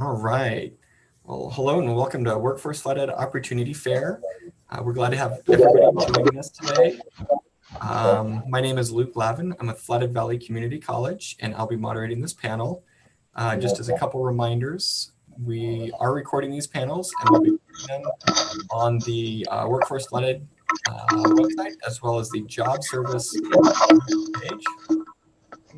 All right. Well, hello and welcome to Workforce Flooded Opportunity Fair. We're glad to have everybody joining us today. My name is Luke Lavin. I'm with Flooded Valley Community College, and I'll be moderating this panel. Just as a couple reminders, we are recording these panels and we'll be putting them on the Workforce Flooded website, as well as the Job Service page.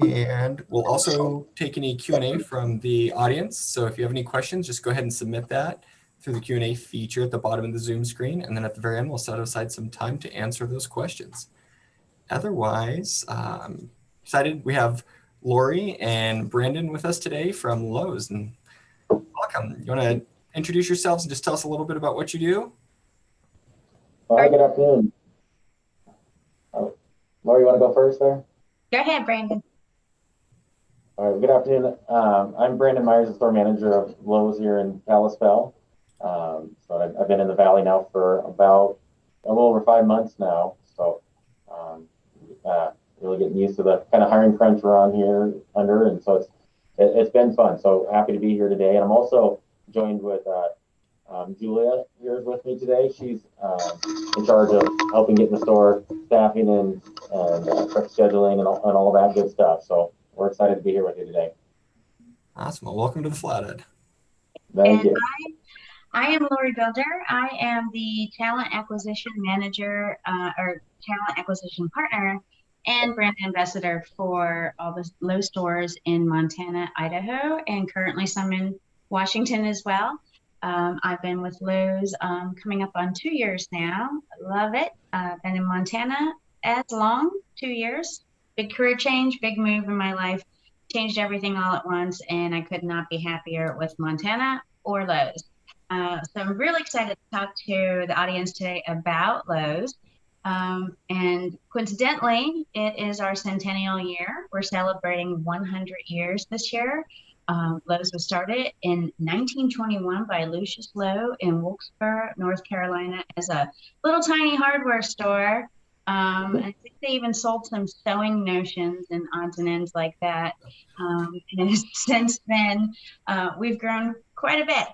And we'll also take any Q&A from the audience. So if you have any questions, just go ahead and submit that through the Q&A feature at the bottom of the Zoom screen. And then at the very end, we'll set aside some time to answer those questions. Otherwise, excited. We have Lori and Brandon with us today from Lowe's. And welcome. You want to introduce yourselves and just tell us a little bit about what you do? Hi, good afternoon. Lori, you want to go first there? Go ahead, Brandon. All right, good afternoon. I'm Brandon Myers, the store manager of Lowe's here in Kalispell. So I've been in the Valley now for about a little over 5 months now. So really getting used to the kind of hiring crunch we're on here under. And so it's been fun. So happy to be here today. And I'm also joined with Julia here with me today. She's in charge of helping get the store staffing and prep scheduling and all that good stuff. So we're excited to be here with you today. Awesome. Well, welcome to the Flathead. Thank you. I am Lori Builder. I am the talent acquisition manager or talent acquisition partner and brand ambassador for all the Lowe stores in Montana, Idaho, and currently some in Washington as well. I've been with Lowe's coming up on 2 years now. Love it. Been in Montana as long, 2 years. Big career change, big move in my life. Changed everything all at once, and I could not be happier with Montana or Lowe's. So I'm really excited to talk to the audience today about Lowe's. And coincidentally, it is our centennial year. We're celebrating 100 years this year. Lowe's was started in 1921 by Lucius Lowe in Wilkesboro, North Carolina, as a little tiny hardware store. And I think they even sold some sewing notions and odds and ends like that. And since then, we've grown quite a bit.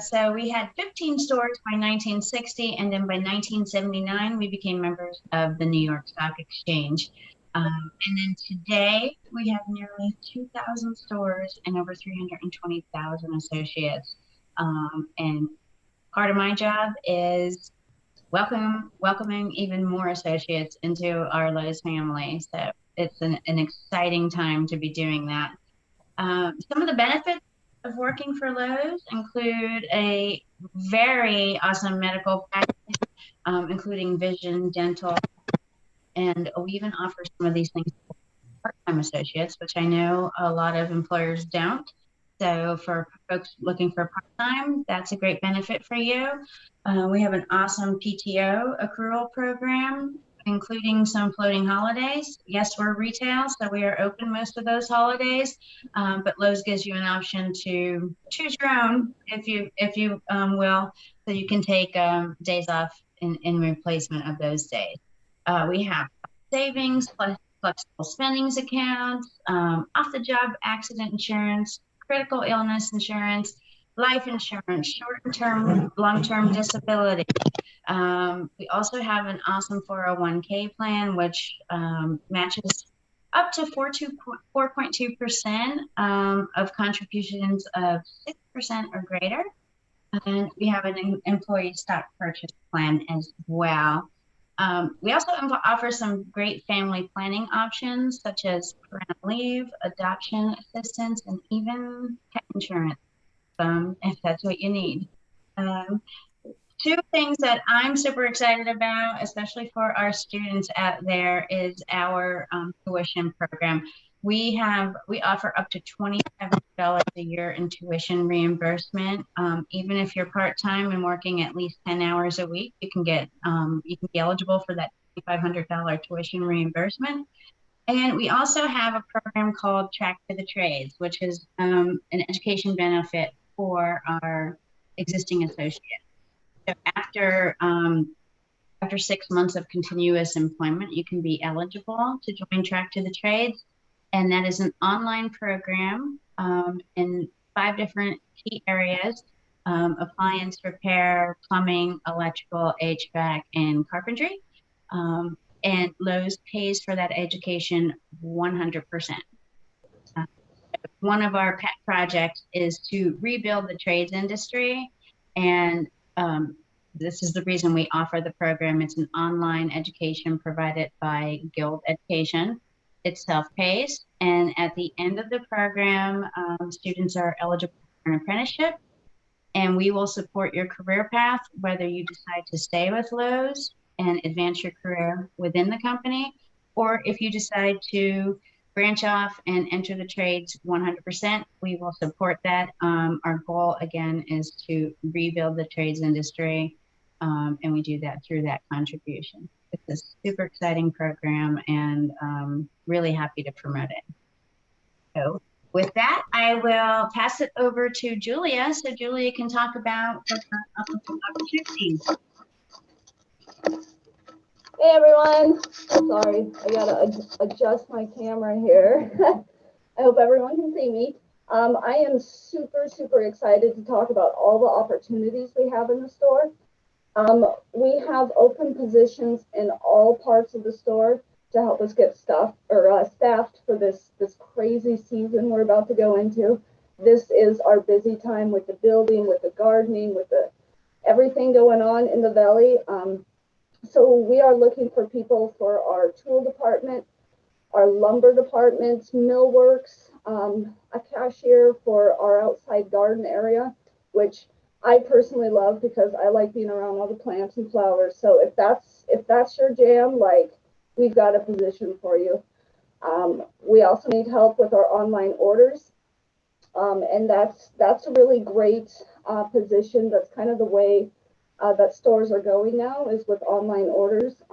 So we had 15 stores by 1960, and then by 1979, we became members of the New York Stock Exchange. And then today, we have nearly 2,000 stores and over 320,000 associates. And part of my job is welcoming even more associates into our Lowe's family. So it's an exciting time to be doing that. Some of the benefits of working for Lowe's include a very awesome medical package, including vision, dental, and we even offer some of these things for part-time associates, which I know a lot of employers don't. So for folks looking for part-time, that's a great benefit for you. We have an awesome PTO accrual program, including some floating holidays. Yes, we're retail, so we are open most of those holidays, but Lowe's gives you an option to choose your own, if you will, so you can take days off in replacement of those days. We have savings, flexible spendings accounts, off-the-job accident insurance, critical illness insurance, life insurance, short-term, long-term disability. We also have an awesome 401k plan, which matches up to 4.2% of contributions of 6% or greater. And we have an employee stock purchase plan as well. We also offer some great family planning options, such as parental leave, adoption assistance, and even pet insurance, if that's what you need. Two things that I'm super excited about, especially for our students out there, is our tuition program. We offer up to $27 a year in tuition reimbursement. Even if you're part-time and working at least 10 hours a week, you can be eligible for that $2,500 tuition reimbursement. And we also have a program called Track to the Trades, which is an education benefit for our existing associates. So after 6 months of continuous employment, you can be eligible to join Track to the Trades. And that is an online program. And 5 different key areas: appliance repair, plumbing, electrical, HVAC, and carpentry. And Lowe's pays for that education 100%. One of our pet projects is to rebuild the trades industry. And this is the reason we offer the program. It's an online education provided by Guild Education. It's self-paced. And at the end of the program, students are eligible for an apprenticeship. And we will support your career path, whether you decide to stay with Lowe's and advance your career within the company, or if you decide to branch off and enter the trades 100%, we will support that. Our goal, again, is to rebuild the trades industry, and we do that through that contribution. It's a super exciting program, and really happy to promote it. So with that, I will pass it over to Julia, so Julia can talk about the opportunities. Hey everyone, sorry, I gotta adjust my camera here. I hope everyone can see me. I am super excited to talk about all the opportunities we have in the store. We have open positions in all parts of the store to help us get staffed for this crazy season we're about to go into. This is our busy time with the building, with the gardening, with everything going on in the valley. So we are looking for people for our tool department, our lumber department, millworks, a cashier for our outside garden area, which I personally love because I like being around all the plants and flowers. So if that's your jam, like, we've got a position for you. We also need help with our online orders, and that's a really great position. That's kind of the way that stores are going now, is with online orders.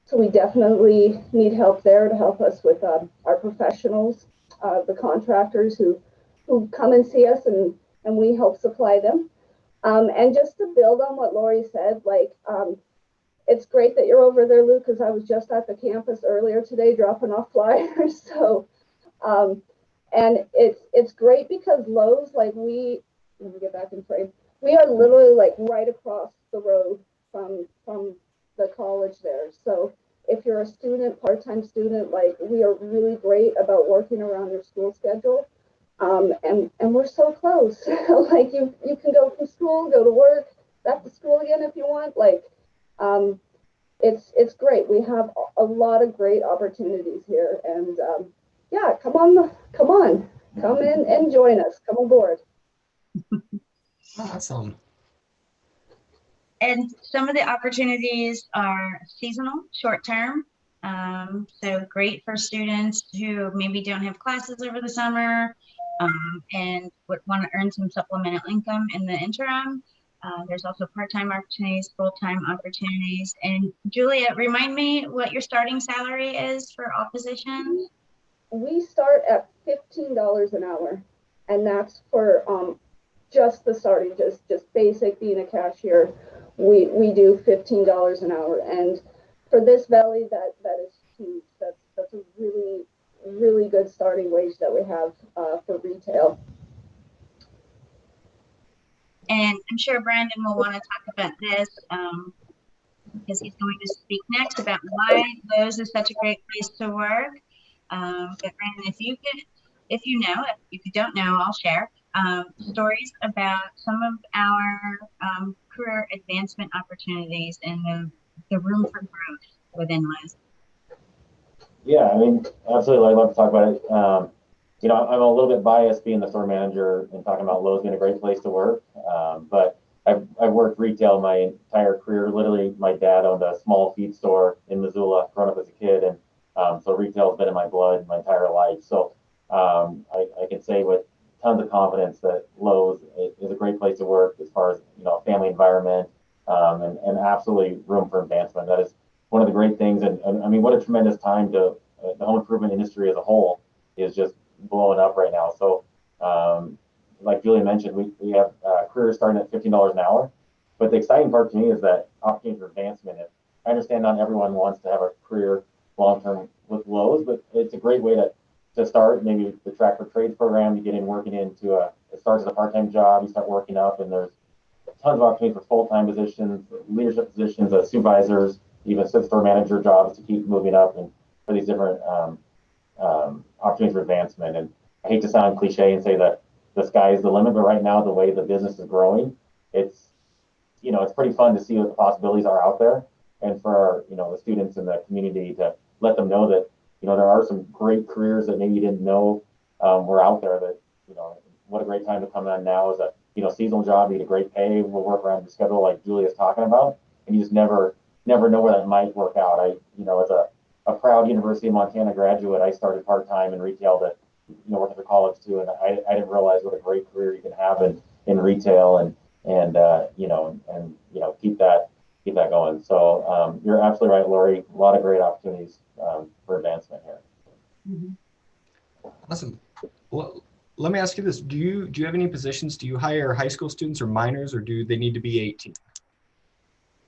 So we definitely need help there to help us with our professionals, the contractors who come and see us, and we help supply them. And just to build on what Lori said, like, it's great that you're over there, Luke, because I was just at the campus earlier today dropping off flyers. So, and it's great because Lowe's, like, let me get back in frame. We are literally like right across the road from the college there. So if you're a student, part-time student, like, we are really great about working around your school schedule. And we're so close. Like, you can go from school, go to work, back to school again if you want. Like, it's great. We have a lot of great opportunities here, and yeah, come in and join us. Come aboard. Awesome. And some of the opportunities are seasonal, short-term. So great for students who maybe don't have classes over the summer, and would want to earn some supplemental income in the interim. There's also part-time opportunities, full-time opportunities. And Julia, remind me what your starting salary is for all positions? We start at $15 an hour, and that's for just the starting, just basic being a cashier. We do $15 an hour, and for this valley, that is huge. That's a really good starting wage that we have for retail. And I'm sure Brandon will want to talk about this because he's going to speak next about why Lowe's is such a great place to work. But Brandon, if you don't know, I'll share stories about some of our career advancement opportunities and the room for growth within Lowe's. Yeah, I mean, absolutely. I'd love to talk about it. You know, I'm a little bit biased being the store manager and talking about Lowe's being a great place to work. But I've worked retail my entire career. Literally, my dad owned a small feed store in Missoula growing up as a kid. And so retail has been in my blood my entire life. So I can say with tons of confidence that Lowe's is a great place to work as far as, you know, a family environment, and absolutely room for advancement. That is one of the great things. And I mean, what a tremendous time to the home improvement industry as a whole is just blowing up right now. So like Julia mentioned, we have careers starting at $15 an hour. But the exciting part to me is that opportunity for advancement. I understand not everyone wants to have a career long-term with Lowe's, but it's a great way to start. Maybe the Track for Trades program, to get in working into a starts as a part-time job, you start working up, and there's tons of opportunities for full-time positions, leadership positions as supervisors, even assistant store manager jobs to keep moving up, and for these different opportunities for advancement. And I hate to sound cliche and say that the sky is the limit, but right now, the way the business is growing, it's pretty fun to see what the possibilities are out there, and for the students in the community to let them know that there are some great careers that maybe you didn't know were out there. That what a great time to come on now is a seasonal job, you get a great pay, we'll work around your schedule like Julia's talking about, and you just never know where that might work out. As a proud University of Montana graduate, I started part-time in retail to work at the college too, and I didn't realize what a great career you can have in retail and keep that going. So you're absolutely right, Lori. A lot of great opportunities for advancement here. Mm-hmm. Awesome. Well, let me ask you this: Do you have any positions? Do you hire high school students or minors, or do they need to be 18?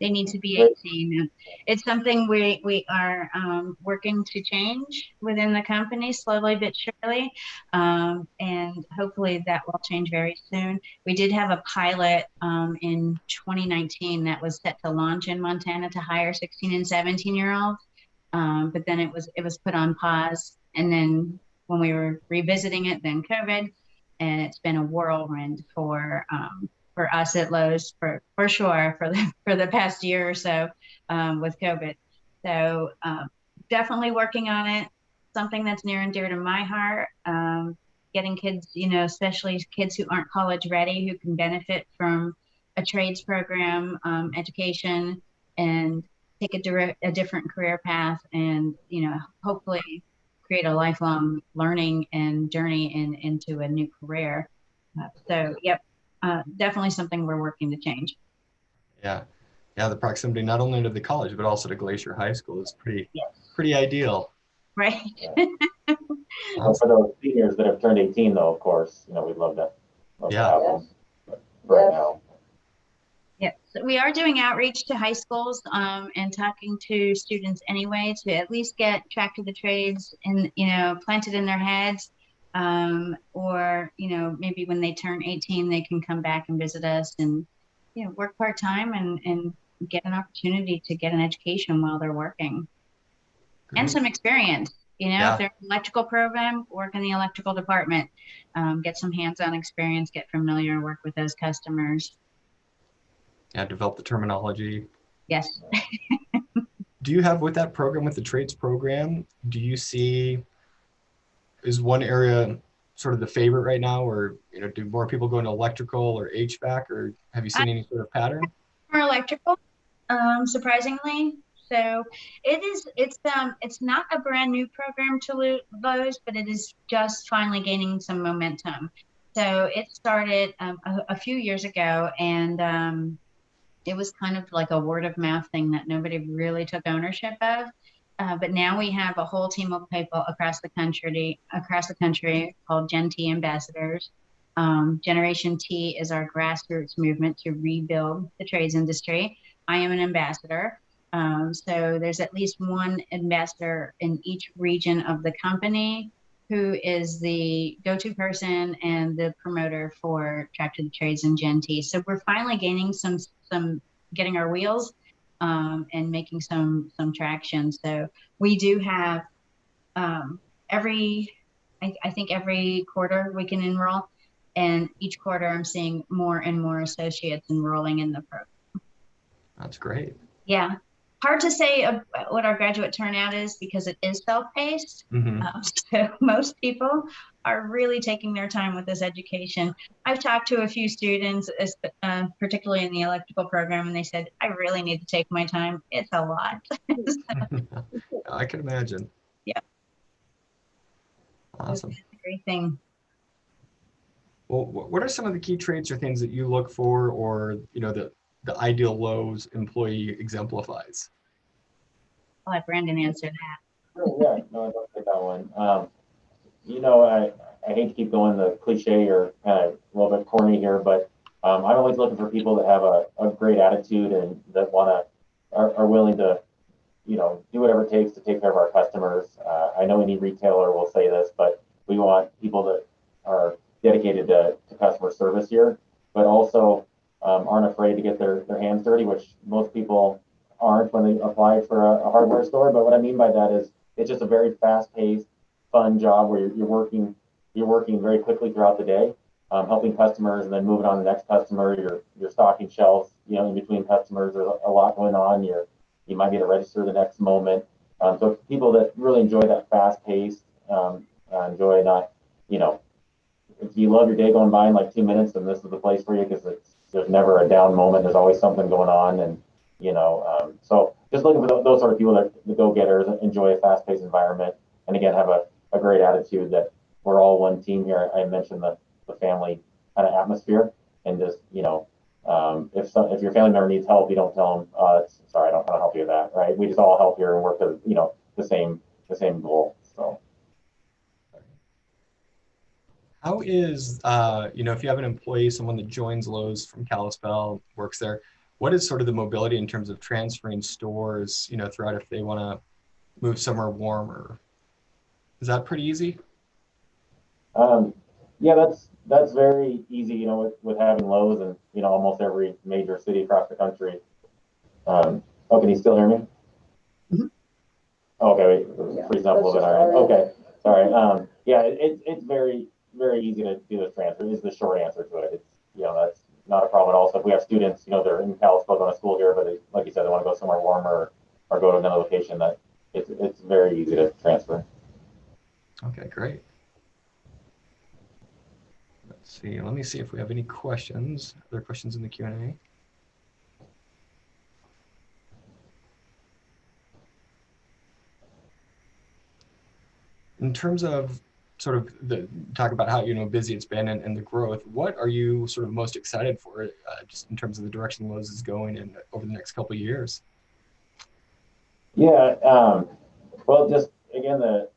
They need to be 18. It's something we are working to change within the company slowly but surely, and hopefully that will change very soon. We did have a pilot in 2019 that was set to launch in Montana to hire 16 and 17-year-olds, but then it was put on pause. And then when we were revisiting it, then COVID, and it's been a whirlwind for us at Lowe's for sure for the past year or so with COVID. So definitely working on it. Something that's near and dear to my heart. Getting kids, especially kids who aren't college ready, who can benefit from a trades program, education, and take a different career path, and hopefully create a lifelong learning and journey into a new career. So yep. Definitely something we're working to change. Yeah, the proximity not only to the college but also to Glacier High School is pretty ideal. Right. Well, for those seniors that have turned 18, though, of course, we'd love to have them right now. Yes, so we are doing outreach to high schools and talking to students anyway to at least get Track to the Trades and planted in their heads. Or maybe when they turn 18 they can come back and visit us and work part-time and get an opportunity to get an education while they're working. Great. And some experience. If they're in the electrical program, work in the electrical department, get some hands-on experience, get familiar, work with those customers. Develop the terminology. Yes. Do you have, with that program, with the trades program, do you see, is one area sort of the favorite right now, or do more people go into electrical or HVAC, or have you seen any sort of pattern? For electrical, surprisingly. So it's not a brand new program to Lowe's, but it is just finally gaining some momentum. So it started a few years ago, and it was kind of like a word of mouth thing that nobody really took ownership of. But now we have a whole team of people across the country called Gen T ambassadors. Generation T is our grassroots movement to rebuild the trades industry. I am an ambassador. So there's at least one ambassador in each region of the company who is the go-to person and the promoter for Track to the Trades and Gen T. So we're finally gaining some getting our wheels and making some traction. So we do have I think every quarter we can enroll, and each quarter I'm seeing more and more associates enrolling in the program. That's great. Yeah. Hard to say what our graduate turnout is because it is self-paced. Mm-hmm. So most people are really taking their time with this education. I've talked to a few students, particularly in the electrical program, and they said, I really need to take my time. It's a lot. I can imagine. Yeah. Awesome. It's a great thing. Well, what are some of the key traits or things that you look for, or the ideal Lowe's employee exemplifies? I'll let Brandon answer that. Sure, yeah, no, I don't take that one. I hate to keep going the cliche or kind of a little bit corny here, but I'm always looking for people that have a great attitude and that are willing to, do whatever it takes to take care of our customers. I know any retailer will say this, but we want people that are dedicated to customer service here, but also aren't afraid to get their hands dirty, which most people aren't when they apply for a hardware store. But what I mean by that is it's just a very fast-paced, fun job where you're working very quickly throughout the day, helping customers and then moving on to the next customer. You're stocking shelves, in between customers. There's a lot going on. You might be at a register the next moment. So people that really enjoy that fast pace, enjoy not, if you love your day going by in like 2 minutes, then this is the place for you because there's never a down moment. There's always something going on. And, so just looking for those sort of people that the go-getters enjoy a fast paced environment. And again, have a great attitude that we're all one team here. I mentioned the family kind of atmosphere and just, if your family member needs help, you don't tell them, sorry, I don't want to help you with that, right? We just all help here and work to, the same goal. So. How is, if you have an employee, someone that joins Lowe's from Kalispell, works there, what is sort of the mobility in terms of transferring stores, throughout if they want to move somewhere warmer? Is that pretty easy? Yeah, that's very easy, with having Lowe's and, almost every major city across the country. Can you still hear me? Mm-hmm. Okay, wait, freezing up a little bit. All right. Okay, sorry. Yeah, it's very, very easy to do this transfer. Is the short answer to it. It's, that's not a problem at all. So if we have students, they're in Kalispell going to school here, but like you said, they want to go somewhere warmer or go to another location, that it's very easy to transfer. Okay, great. Let's see. Let me see if we have any questions. Other questions in the Q&A? In terms of sort of talk about how busy it's been and the growth, what are you sort of most excited for, just in terms of the direction Lowe's is going in over the next couple of years? Yeah, well, just again, the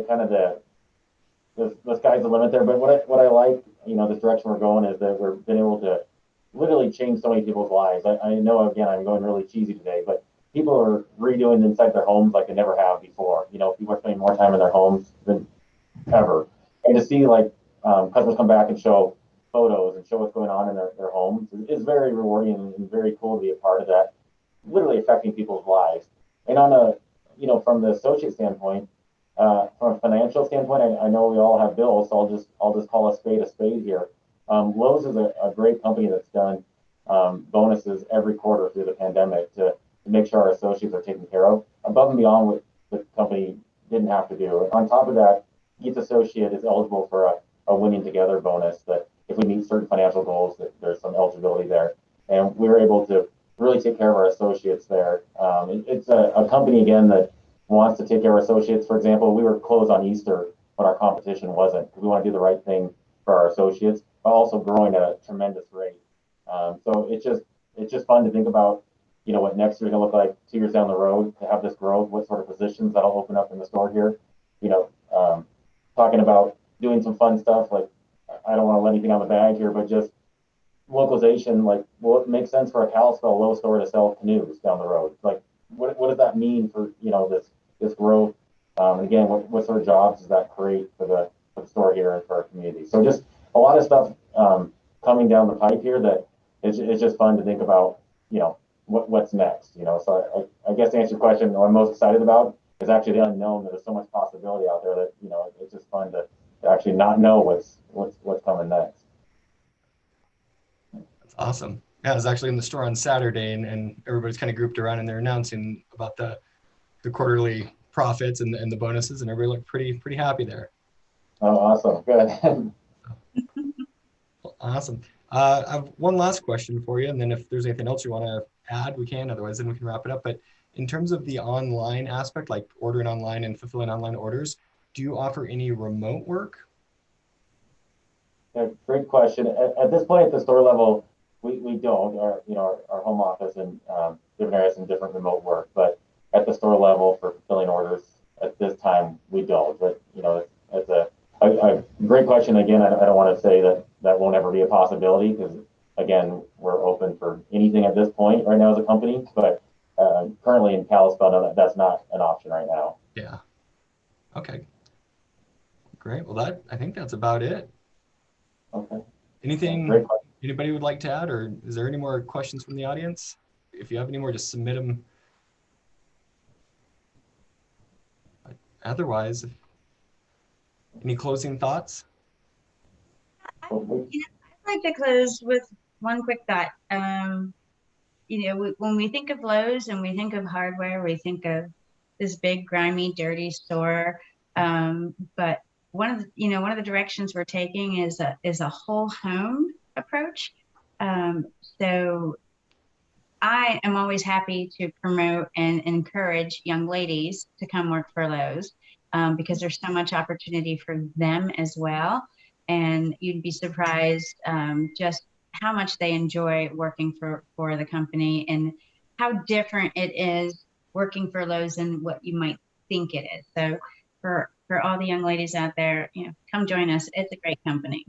kind of the sky's the limit there. But what I like, this direction we're going is that we've been able to literally change so many people's lives. I know, again, I'm going really cheesy today, but people are redoing inside their homes like they never have before. People are spending more time in their homes than ever. And to see customers come back and show photos and show what's going on in their homes is very rewarding and very cool to be a part of that, literally affecting people's lives. And on from the associate standpoint, from a financial standpoint, I know we all have bills, so I'll just call a spade here. Lowe's is a great company that's done bonuses every quarter through the pandemic to make sure our associates are taken care of, above and beyond what the company didn't have to do. On top of that, each associate is eligible for a winning together bonus that if we meet certain financial goals, that there's some eligibility there. And we were able to really take care of our associates there. It's a company, again, that wants to take care of our associates. For example, we were closed on Easter, but our competition wasn't, because we want to do the right thing for our associates, but also growing at a tremendous rate. So it's just fun to think about, what next year's gonna look like 2 years down the road, to have this growth, what sort of positions that'll open up in the store here. Talking about doing some fun stuff, like, I don't want to let anything on the bag here, but just localization, like, well, it makes sense for a Kalispell Lowe store to sell canoes down the road. Like, what does that mean for, this growth? And again, what sort of jobs does that create for the store here and for our community? So just a lot of stuff coming down the pipe here that it's just fun to think about, what's next, So I guess to answer your question, what I'm most excited about is actually the unknown. There's so much possibility out there that, it's just fun to actually not know what's coming next. That's awesome. Yeah, I was actually in the store on Saturday, and everybody's kind of grouped around and they're announcing about the quarterly profits and the bonuses, and everybody looked pretty happy there. Oh, awesome. Good. Awesome. I have one last question for you, and then if there's anything else you want to add, we can. Otherwise, then we can wrap it up. But in terms of the online aspect, like ordering online and fulfilling online orders, do you offer any remote work? Yeah, great question. At this point, at the store level, we don't. Our home office and different areas and different remote work. But at the store level for fulfilling orders, at this time, we don't. But it's a great question. Again, I don't want to say that won't ever be a possibility, because again, we're open for anything at this point right now as a company. But currently in Kalispell, no, that's not an option right now. Yeah. Okay. Great. Well, I think that's about it. Okay. Anything Great question. anybody would like to add, or is there any more questions from the audience? If you have any more, just submit them. But otherwise, any closing thoughts? I'd like to close with one quick thought. When we think of Lowe's and we think of hardware, we think of this big, grimy, dirty store. But one of the directions we're taking is a whole home approach. So I am always happy to promote and encourage young ladies to come work for Lowe's because there's so much opportunity for them as well. And you'd be surprised just how much they enjoy working for the company and how different it is working for Lowe's than what you might think it is. So for all the young ladies out there, come join us. It's a great company.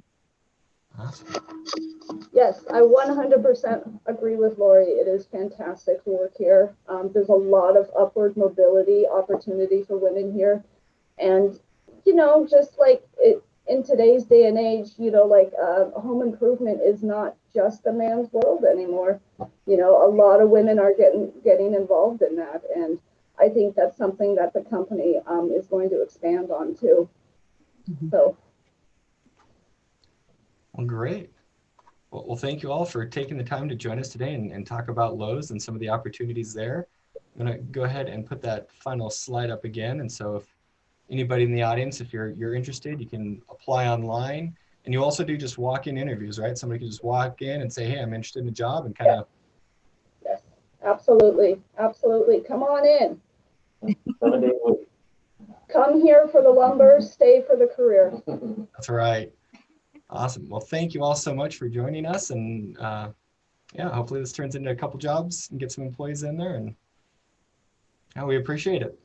Awesome. Yes, I 100% agree with Lori. It is fantastic to work here. There's a lot of upward mobility opportunity for women here. And, just like in today's day and age, home improvement is not just a man's world anymore. A lot of women are getting involved in that. And I think that's something that the company is going to expand on too. So. Well, great. Well, thank you all for taking the time to join us today and talk about Lowe's and some of the opportunities there. I'm going to go ahead and put that final slide up again. And so if anybody in the audience, if you're interested, you can apply online. And you also do just walk-in interviews, right? Somebody can just walk in and say, hey, I'm interested in the job, and kind of. Yes, absolutely. Absolutely. Come on in. 7 days a week. Come here for the lumber, stay for the career. That's right. Awesome. Well, thank you all so much for joining us. And hopefully this turns into a couple jobs and get some employees in there. And we appreciate it.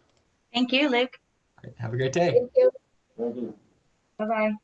Thank you, Luke. All right, have a great day. Thank you. Thank you. Bye-bye.